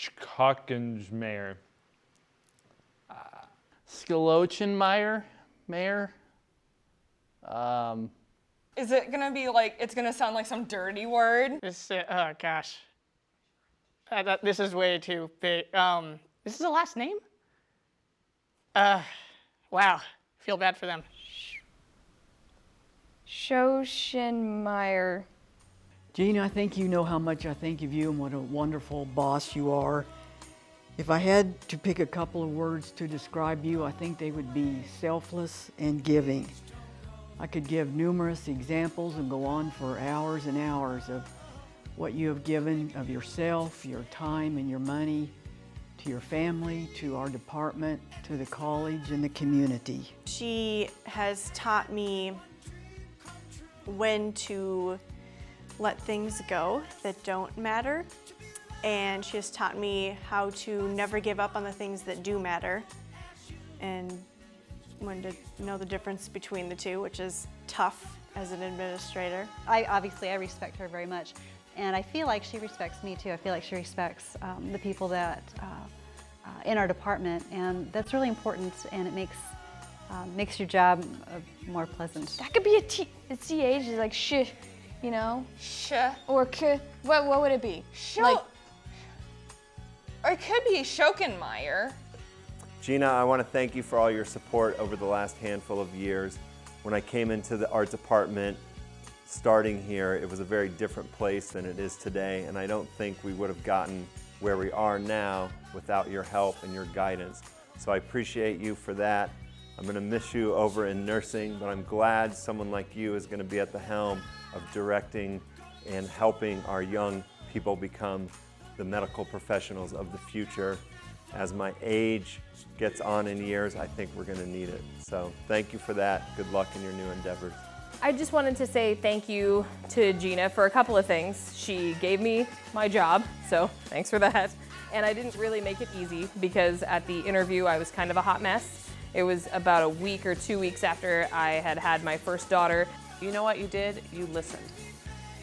Schochenmaier. Schochenmaier, Mayor. Is it gonna be like, it's gonna sound like some dirty word? Oh gosh. This is way too big. This is the last name? Wow. Feel bad for them. Schochenmaier. Gina, I think you know how much I think of you and what a wonderful boss you are. If I had to pick a couple of words to describe you, I think they would be selfless and giving. I could give numerous examples and go on for hours and hours of what you have given of yourself, your time and your money, to your family, to our department, to the college and the community. She has taught me when to let things go that don't matter, and she has taught me how to never give up on the things that do matter, and when to know the difference between the two, which is tough as an administrator. Obviously I respect her very much, and I feel like she respects me too. I feel like she respects the people that in our department, and that's really important, and it makes your job more pleasant. That could be a CH, is like sh, you know? Sh. Or k, what would it be? Or it could be Schochenmaier. Gina, I want to thank you for all your support over the last handful of years. When I came into the art department, starting here, it was a very different place than it is today, and I don't think we would have gotten where we are now without your help and your guidance. So I appreciate you for that. I'm going to miss you over in nursing, but I'm glad someone like you is going to be at the helm of directing and helping our young people become the medical professionals of the future. As my age gets on in years, I think we're going to need it. So thank you for that. Good luck in your new endeavors. I just wanted to say thank you to Gina for a couple of things. She gave me my job, so thanks for that. And I didn't really make it easy because at the interview I was kind of a hot mess. It was about a week or 2 weeks after I had had my first daughter. You know what you did? You listened.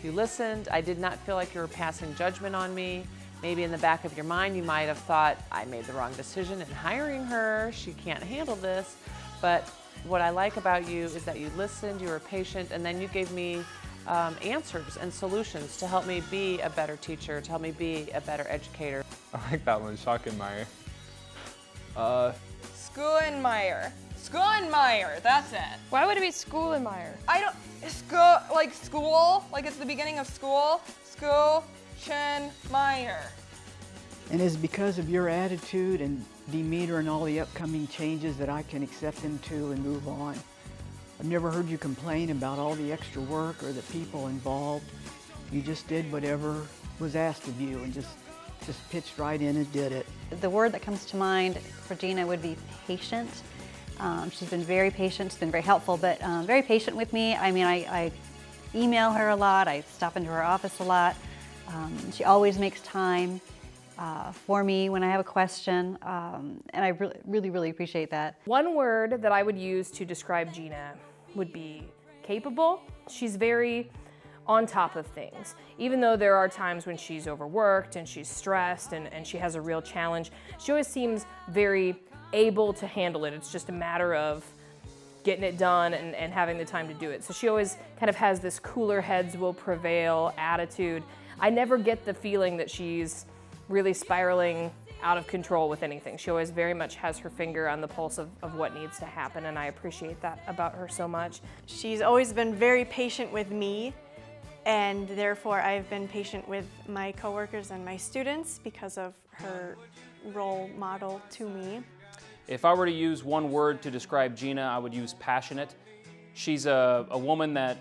You listened. I did not feel like you were passing judgment on me. Maybe in the back of your mind you might have thought, I made the wrong decision in hiring her, she can't handle this. But what I like about you is that you listened, you were patient, and then you gave me answers and solutions to help me be a better teacher, to help me be a better educator. I like that one, Schochenmaier. Schochenmaier, that's it. Why would it be Schochenmaier? I don't, like school, like it's the beginning of school. Schochenmaier. And it's because of your attitude and demeanor and all the upcoming changes that I can accept them too and move on. I've never heard you complain about all the extra work or the people involved. You just did whatever was asked of you and just pitched right in and did it. The word that comes to mind for Gina would be patient. She's been very patient, she's been very helpful, but very patient with me. I mean, I email her a lot, I stop into her office a lot. She always makes time for me when I have a question, and I really appreciate that. One word that I would use to describe Gina would be capable. She's very on top of things. Even though there are times when she's overworked and she's stressed and she has a real challenge, she always seems very able to handle it. It's just a matter of getting it done and having the time to do it. So she always kind of has this cooler heads will prevail attitude. I never get the feeling that she's really spiraling out of control with anything. She always very much has her finger on the pulse of what needs to happen, and I appreciate that about her so much. She's always been very patient with me, and therefore I've been patient with my coworkers and my students because of her role model to me. If I were to use one word to describe Gina, I would use passionate. She's a woman that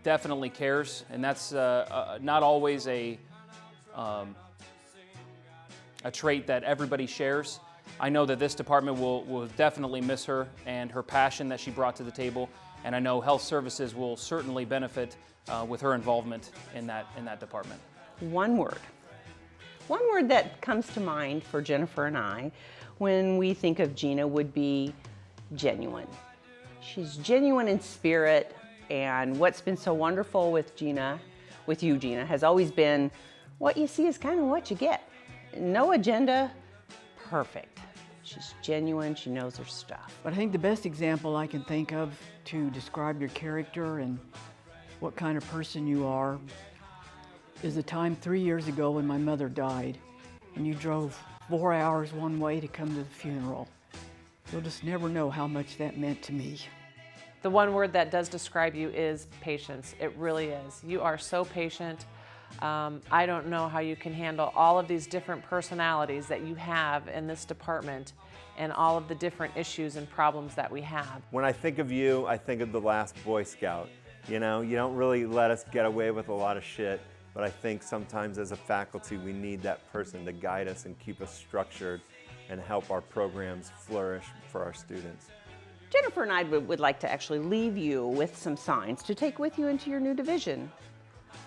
definitely cares, and that's not always a trait that everybody shares. I know that this department will definitely miss her and her passion that she brought to the table, and I know health services will certainly benefit with her involvement in that department. One word that comes to mind for Jennifer and I when we think of Gina would be genuine. She's genuine in spirit, and what's been so wonderful with you, Gina, has always been what you see is kind of what you get. No agenda, perfect. She's genuine, she knows her stuff. But I think the best example I can think of to describe your character and what kind of person you are is the time 3 years ago when my mother died and you drove 4 hours one way to come to the funeral. You'll just never know how much that meant to me. The one word that does describe you is patience. It really is. You are so patient. I don't know how you can handle all of these different personalities that you have in this department and all of the different issues and problems that we have. When I think of you, I think of the last Boy Scout. You know, you don't really let us get away with a lot of shit, but I think sometimes as a faculty we need that person to guide us and keep us structured and help our programs flourish for our students. Jennifer and I would like to actually leave you with some signs to take with you into your new division.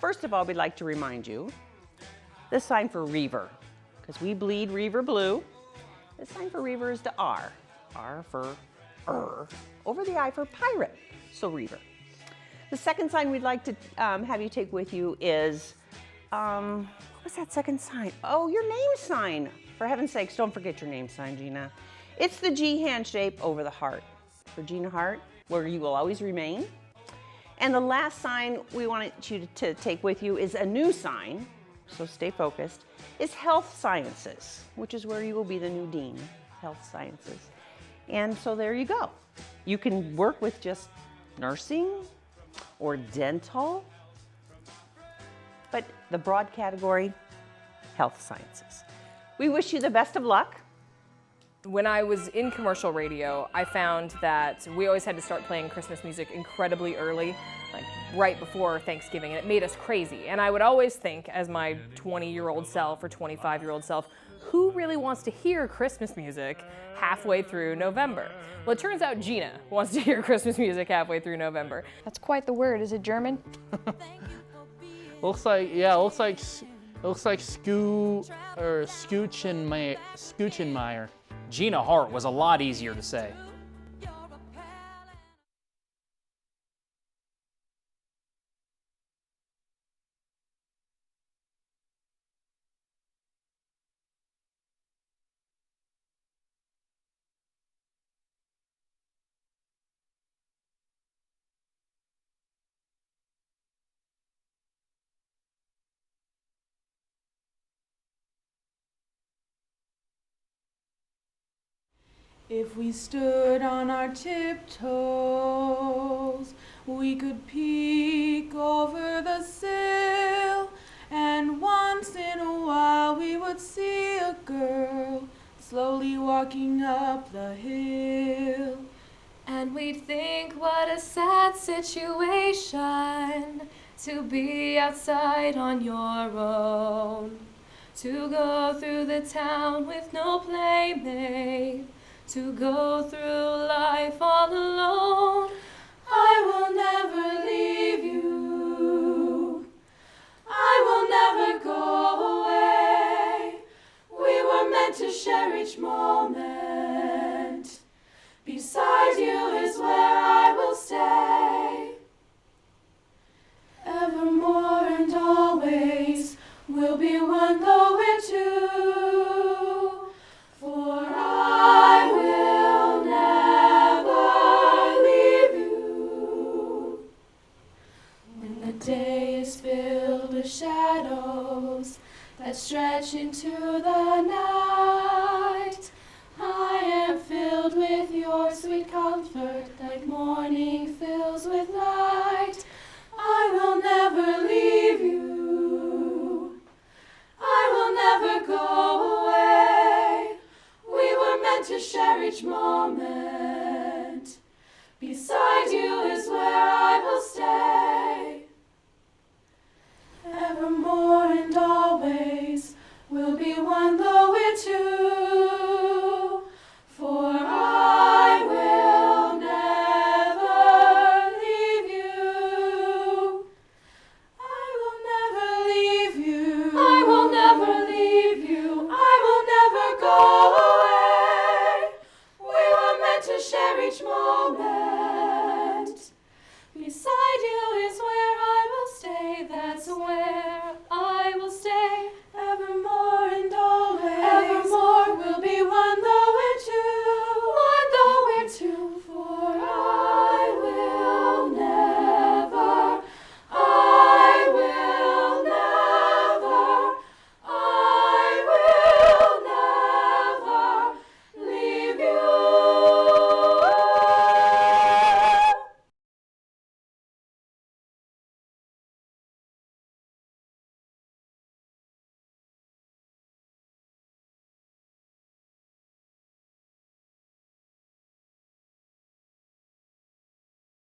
First of all, we'd like to remind you, this sign for Reaver, because we bleed Reaver blue. The sign for Reaver is the R. R for over the I for pirate, so Reaver. The second sign we'd like to have you take with you is, what was that second sign? Oh, your name sign. For heaven's sakes, don't forget your name sign, Gina. It's the G hand shape over the heart. For Gina Hart, where you will always remain. And the last sign we wanted you to take with you is a new sign, so stay focused, is Health Sciences, which is where you will be the new dean, Health Sciences. And so there you go. You can work with just nursing or dental, but the broad category, Health Sciences. We wish you the best of luck. When I was in commercial radio, I found that we always had to start playing Christmas music incredibly early, like right before Thanksgiving, and it made us crazy. And I would always think, as my 20-year-old self or 25-year-old self, who really wants to hear Christmas music halfway through November? Well, it turns out Gina wants to hear Christmas music halfway through November. That's quite the word. Is it German? Looks like Schochenmaier. Gina Hart was a lot easier to say. If we stood on our tiptoes, we could peek over the sill, and once in a while we would see a girl slowly walking up the hill. And we'd think, what a sad situation to be outside on your own, to go through the town with no playmate, to go through life all alone. I will never leave you. I will never go away. We were meant to share each moment. Beside you is where I will stay. Evermore and always we'll be one though we're two. For I will never leave you. When the day is filled with shadows that stretch into the night, I am filled with your sweet comfort like morning fills with light. I will never leave you. I will never go away. We were meant to share each moment. Beside you is where I will stay. Evermore and always we'll be one though we're two.